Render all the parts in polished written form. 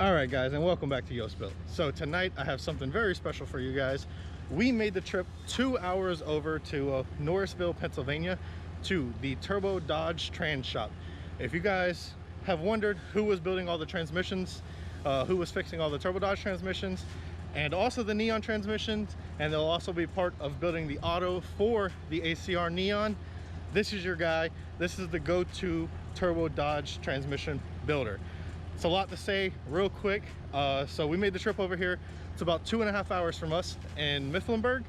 Alright guys, and welcome back to Yoast Built. So tonight I have something very special for you guys. We made the trip 2 hours over to Norrisville, Pennsylvania to the Turbo Dodge Trans Shop. If you guys have wondered who was building all the transmissions, who was fixing all the Turbo Dodge transmissions, and also the Neon transmissions, and they'll also be part of building the auto for the ACR Neon, this is your guy. This is the go-to Turbo Dodge transmission builder. It's a lot to say real quick. So we made the trip over here. It's about 2.5 hours from us in Mifflinburg,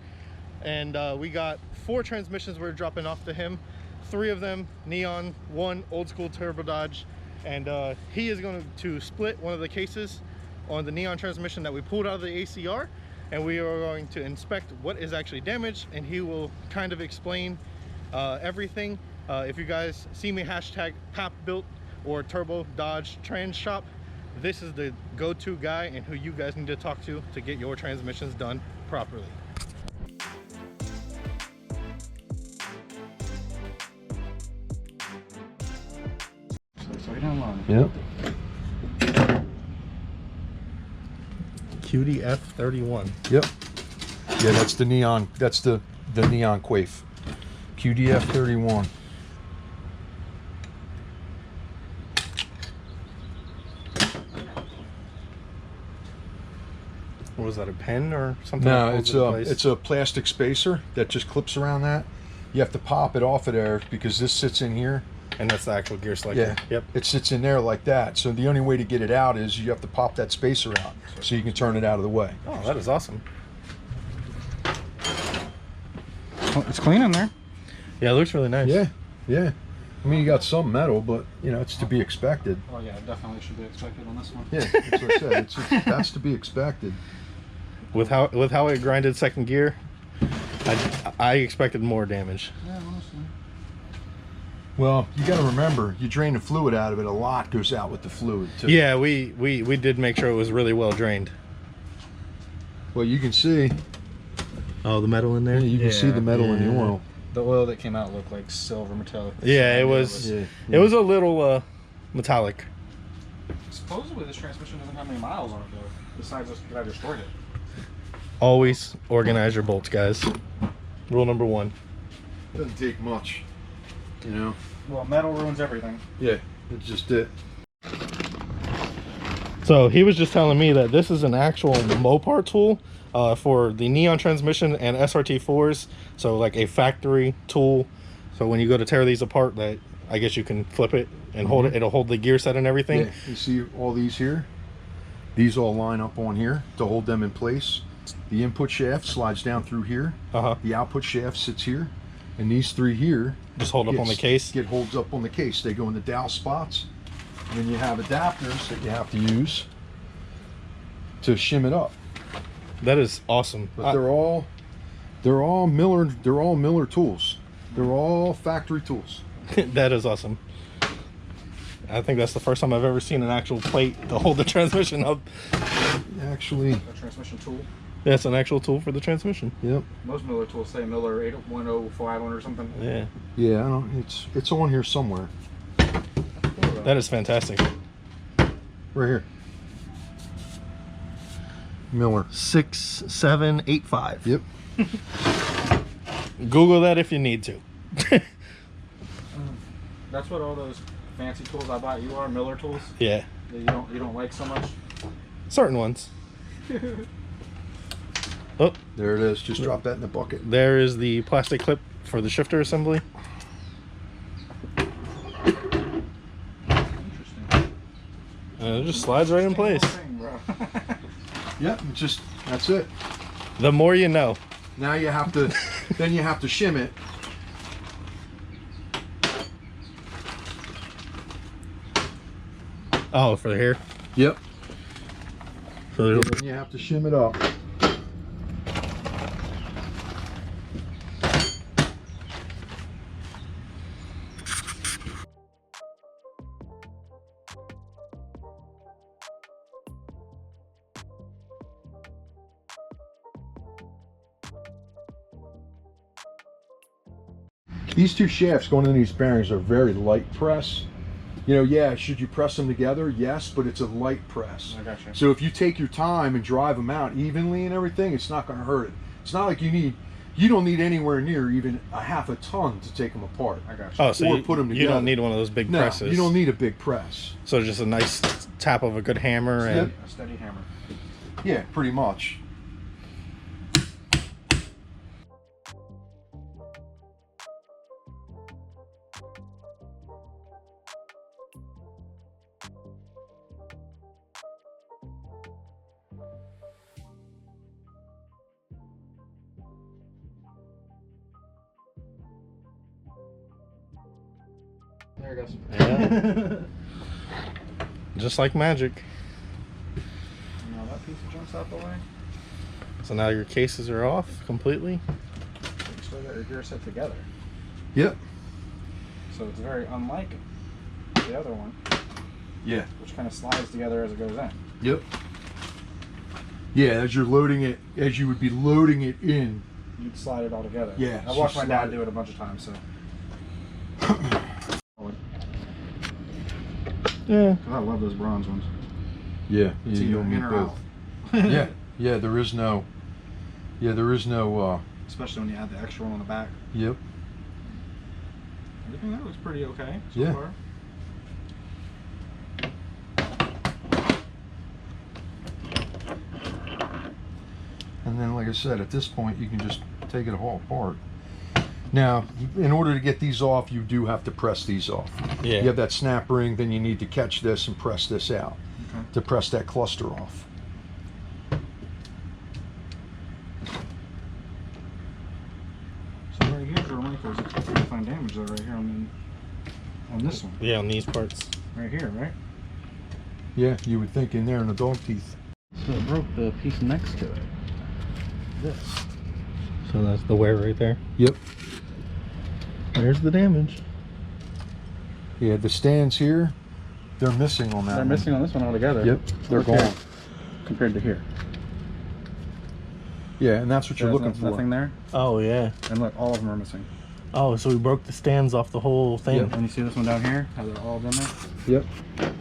and we got 4 transmissions we're dropping off to him. 3 of them Neon, 1 old school Turbo Dodge, and he is going to split one of the cases on the Neon transmission that we pulled out of the ACR, and we are going to inspect what is actually damaged, and he will kind of explain everything. If you guys see me hashtag Papp built or Turbo Dodge Trans Shop, this is the go-to guy and who you guys need to talk to get your transmissions done properly. Yep. QDF 31. Yep. Yeah, that's the Neon. That's the Neon Quaif. QDF 31. What was that, a pen or something? No, it's a plastic spacer that just clips around that. You have to pop it off of there because this sits in here. And that's the actual gear selector. Yeah. Yep. It sits in there like that. So the only way to get it out is you have to pop that spacer out so you can turn it out of the way. Oh, that is awesome. It's clean in there. Yeah, it looks really nice. Yeah, yeah. I mean, you got some metal, but you know, it's to be expected. Oh yeah, definitely should be expected on this one. Yeah, that's what I said. That's to be expected. With how it grinded second gear, I expected more damage. Yeah, honestly. Well, you got to remember, you drain the fluid out of it. A lot goes out with the fluid too. Yeah, we did make sure it was really well drained. Well, you can see. Oh, the metal in there. Yeah, you can see the metal in the oil. The oil that came out looked like silver metallic. Yeah, it was. It was a little metallic. Supposedly, this transmission doesn't have any miles on it though. Besides us, I destroyed it. Always organize your bolts, guys. Rule number 1. Doesn't take much, you know. Well, metal ruins everything. Yeah, it's just it. So he was just telling me that this is an actual Mopar tool for the Neon transmission and SRT4s. So like a factory tool. So when you go to tear these apart, that I guess you can flip it and hold it. It'll hold the gear set and everything. Yeah, you see all these here? These all line up on here to hold them in place. The input shaft slides down through here. The output shaft sits here. And these 3 here just hold up on the case. Get holds up on the case. They go in the dowel spots. And then you have adapters that you have to use to shim it up. That is awesome. But they're all Miller tools. They're all factory tools. That is awesome. I think that's the first time I've ever seen an actual plate to hold the transmission up. Actually, a transmission tool. That's an actual tool for the transmission. Yep. Most Miller tools say Miller 81051 or something. Yeah. Yeah, I don't. It's on here somewhere. That is fantastic. Right here. Miller 6785. Yep. Google that if you need to. That's what all those fancy tools I bought you are, Miller tools. Yeah. That you don't like so much. Certain ones. Oh, there it is. Just drop that in the bucket. There is the plastic clip for the shifter assembly. Interesting. It just slides right in place. Yep, that's it. The more you know. Now you have to, then you have to shim it. Oh, for the hair? Yep. So then you have to shim it up. These 2 shafts going in these bearings are very light press. You know, yeah, should you press them together? Yes, but it's a light press. I gotcha. So if you take your time and drive them out evenly and everything, it's not going to hurt it. It's not like you don't need anywhere near even a half a ton to take them apart. I gotcha. Oh, so or put them together. you don't need one of those big presses. You don't need a big press. So just a nice tap of a good hammer and A steady hammer. Yeah, pretty much. There it goes. yeah. Just like magic. Now that piece jumps out the way. So now your cases are off completely. You still got your gear set together. Yep. So it's very unlike the other one, Yeah. which kind of slides together as it goes in. Yep. Yeah, as you're loading it, as you would be loading it in. You'd slide it all together. Yeah, I've so watched my slide dad it. do it a bunch of times, so. Yeah. I love those bronze ones. Yeah. It's you either don't in need or both. out. Yeah. Yeah, there is no. Yeah, there is no. Especially when you add the extra one on the back. Yep. Everything that looks pretty okay so Yeah. far. And then, like I said, at this point, you can just take it all apart. Now, in order to get these off, you do have to press these off. Yeah. You have that snap ring, then you need to catch this and press this out Okay. to press that cluster off. So right here's where Michael's expecting to find damage though, right here on this one. Yeah, on these parts. Right here, right? Yeah, you would think in there in the dog teeth. So it broke the piece next to it. This. So that's the wear right there. Yep. There's the damage. Yeah, the stands here, they're missing on that They're one. missing on this one altogether. Yep, they're Look here, gone. compared to here. Yeah, and that's what you're There's looking for. nothing there. Oh yeah. And look, all of them are missing. Oh, so we broke the stands off the whole thing. Yep. And you see this one down here? How they're all done there? Yep.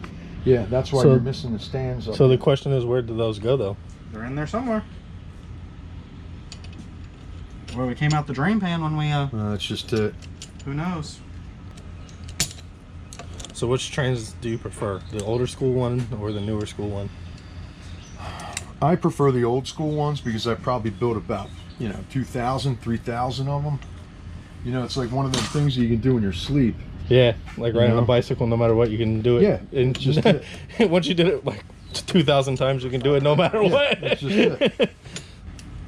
Yeah, that's why So- you're missing the stands up. So the question is, where did those go though? They're in there somewhere. Well, we came out the drain pan when we, It's just who knows? So which trains do you prefer? The older school one or the newer school one? I prefer the old school ones because I probably built about, 2,000, 3,000 of them. You know, it's like one of them things that you can do in your sleep. Yeah, like riding know? a bicycle, no matter what, you can do it. Yeah, and it's just once you did it like 2,000 times, you can do it no matter Yeah, what. that's just it.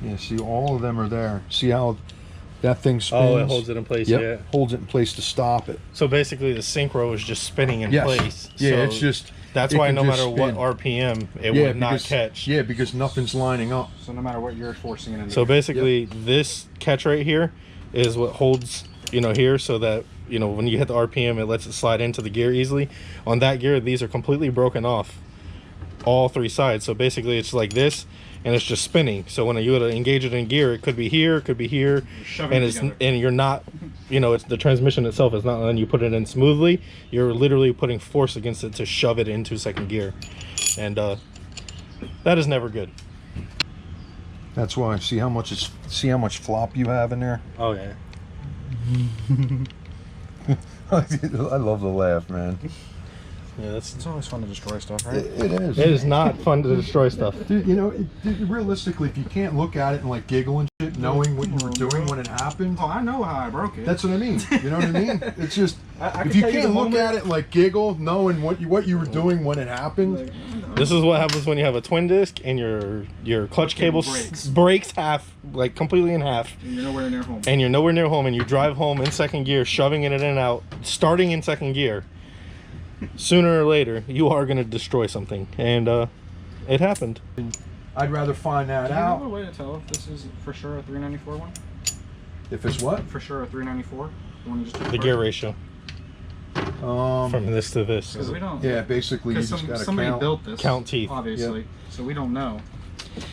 Yeah, see, all of them are there. See how that thing spins? Oh, it holds it in place. Yep, Yeah. holds it in place to stop it. So basically, the synchro is just spinning in Yes. place. Yeah, So it's just. that's it why can no just matter what spin. RPM, it Yeah, would not because- catch. Yeah, because nothing's lining up. So no matter what you're forcing it into. So basically, this catch right here is what holds, here, so that when you hit the RPM, it lets it slide into the gear easily. On that gear, these are completely broken off, all three sides. So basically, it's like this, and it's just spinning. So when you would engage it in gear, it could be here, it could be here, shoving and it it's together. and you're not, it's the transmission itself is not letting you put it in smoothly. You're literally putting force against it to shove it into second gear, and that is never good. That's why. See how much flop you have in there. Oh yeah. I love the laugh, man. Yeah, that's. It's always fun to destroy stuff, right? It is. It is not fun to destroy stuff. Dude, realistically, if you can't look at it and like giggle and shit, knowing what you were doing when it happened, Oh, I know how I broke it. that's what I mean. You know what I mean? It's just I if can you tell you can't the look moment- at it and like giggle, knowing what you were doing when it happened. This is what happens when you have a twin disc and your clutch cable breaks half, like completely in half, And you're nowhere near home. and you're nowhere near home, and you drive home in second gear, shoving it in and out, starting in second gear. Sooner or later, you are going to destroy something, and it happened. I'd rather find that Do you have a out. way to tell if this is for sure a 394 one? If it's what? For sure a 394? The one you just took The gear ratio from this to this. Because we don't. Yeah, basically you Because just gotta somebody count. built this. Count teeth. Obviously. So we don't know.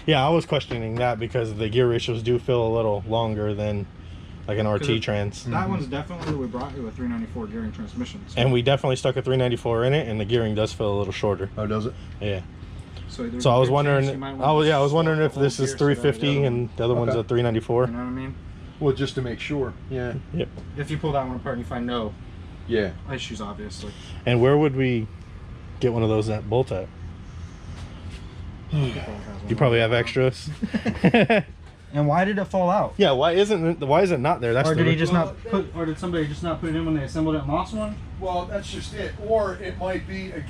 Yeah, I was questioning that because the gear ratios do feel a little longer than like an RT trans. That one's definitely, we brought you a 394 gearing transmission. So. And we definitely stuck a 394 in it, and the gearing does feel a little shorter. Oh, does it? Yeah. So I was wondering. I was wondering if this is 350 and the other one's a 394. You know what I mean? Well, just to make sure. Yeah. Yep. If you pull that one apart and you find no issues, obviously. And where would we get one of those at bolt at? You probably have extras. And why did it fall out? Yeah, why is it not there? That's or did he just not put, or did somebody just not put it in when they assembled it in Moss one? Well, that's just it. Or it might be a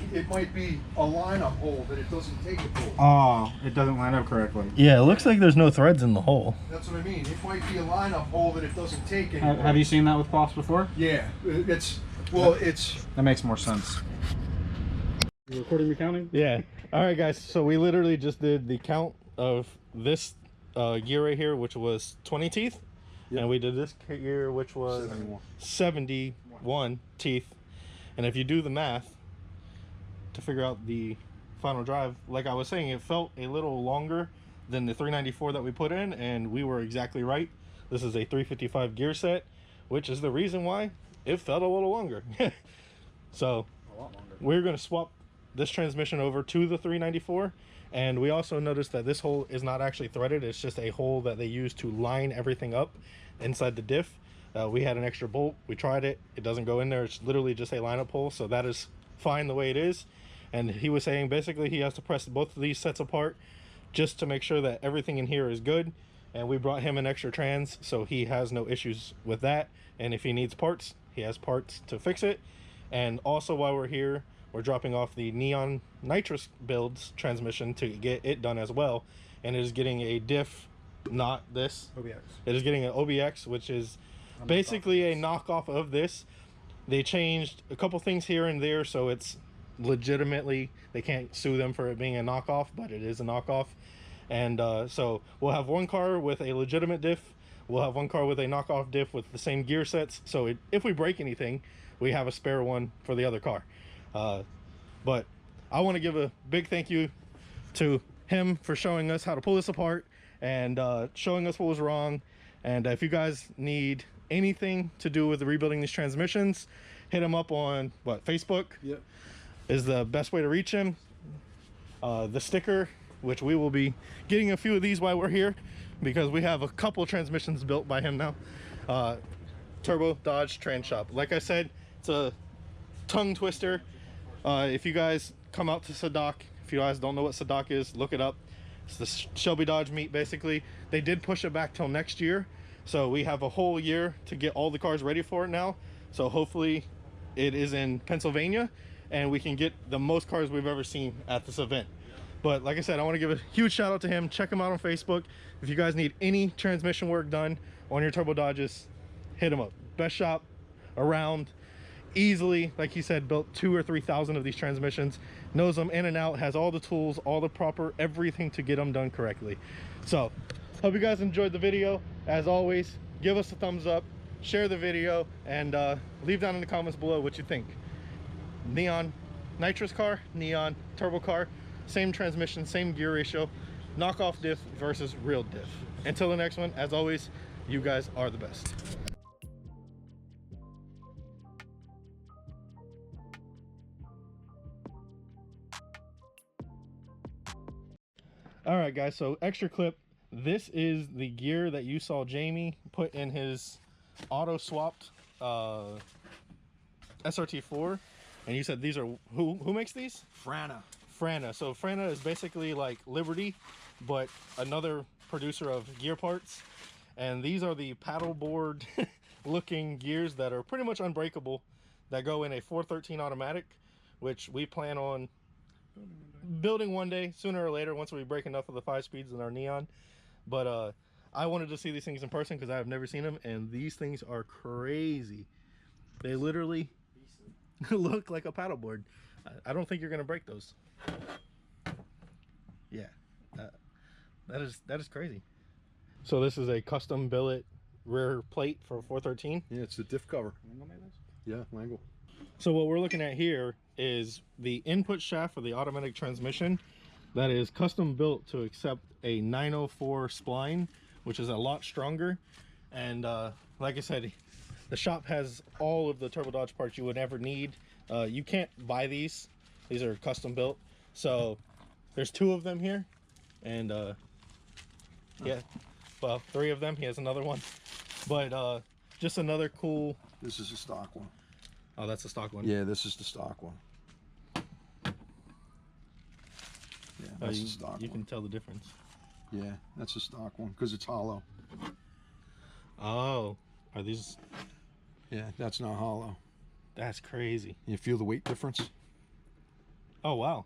lineup hole that it doesn't take it for. Oh, it doesn't line up correctly. Yeah, it looks like there's no threads in the hole. That's what I mean. It might be a lineup hole that it doesn't take anymore. Have you seen that with cloths before? Yeah, it's that makes more sense. You recording me counting? Yeah. All right, guys. So we literally just did the count of this gear right here, which was 20 teeth. Yep. And we did this gear, which was 71 teeth. And if you do the math to figure out the final drive, like I was saying, it felt a little longer than the 394 that we put in, and we were exactly right. This is a 355 gear set, which is the reason why it felt a little longer. So A lot longer. we're going to swap this transmission over to the 394. And we also noticed that this hole is not actually threaded. It's just a hole that they use to line everything up inside the diff. We had an extra bolt. We tried it. It doesn't go in there. It's literally just a lineup hole. So that is fine the way it is. And he was saying basically he has to press both of these sets apart just to make sure that everything in here is good. And we brought him an extra trans, so he has no issues with that. And if he needs parts, he has parts to fix it. And also while we're here, we're dropping off the Neon Nitrous Builds transmission to get it done as well. And it is getting a diff, not this. OBX. It is getting an OBX, which is basically a knockoff of this. They changed a couple things here and there, so it's legitimately, they can't sue them for it being a knockoff, but it is a knockoff. And so we'll have one car with a legitimate diff. We'll have one car with a knockoff diff with the same gear sets. So if we break anything, we have a spare one for the other car. But I want to give a big thank you to him for showing us how to pull this apart and showing us what was wrong. And if you guys need anything to do with rebuilding these transmissions, hit him up on Facebook. Yep. Is the best way to reach him. The sticker, which we will be getting a few of these while we're here, because we have a couple transmissions built by him now. Turbo Dodge Trans Shop. Like I said, it's a tongue twister. If you guys come out to Sadak, if you guys don't know what Sadak is, look it up. It's the Shelby Dodge meet, basically. They did push it back till next year, so we have a whole year to get all the cars ready for it now. So hopefully it is in Pennsylvania and we can get the most cars we've ever seen at this event. But like I said, I want to give a huge shout out to him. Check him out on Facebook. If you guys need any transmission work done on your Turbo Dodges, hit him up. Best shop around. Easily, like he said, built 2,000 or 3,000 of these transmissions, knows them in and out, has all the tools, all the proper everything to get them done correctly. So hope you guys enjoyed the video. As always, give us a thumbs up, share the video, and leave down in the comments below what you think. Neon nitrous car, neon turbo car, same transmission, same gear ratio, knockoff diff versus real diff. Until the next one, as always, you guys are the best. All right, guys, so extra clip. This is the gear that you saw Jamie put in his auto swapped SRT4, and you said these are who makes these? Frana. Frana. So Frana is basically like Liberty, but another producer of gear parts. And these are the paddleboard looking gears that are pretty much unbreakable, that go in a 413 automatic, which we plan on building one day, sooner or later, once we break enough of the 5-speeds in our Neon. But I wanted to see these things in person because I have never seen them, and these things are crazy. They literally look like a paddleboard. I don't think you're gonna break those. Yeah, that is crazy. So this is a custom billet rear plate for 413. Yeah, it's the diff cover. Yeah, Langle. So what we're looking at here is the input shaft for the automatic transmission that is custom built to accept a 904 spline, which is a lot stronger. And like I said, the shop has all of the Turbo Dodge parts you would ever need. You can't buy these. These are custom built. So there's 2 of them here. And yeah, well, 3 of them. He has another one. But just another cool... This is a stock one. Oh, that's a stock one. Yeah, this is the stock one. Yeah, that's the stock one. You can tell the difference. Yeah, that's a stock one because it's hollow. Oh, are these... Yeah, that's not hollow. That's crazy. You feel the weight difference? Oh, wow.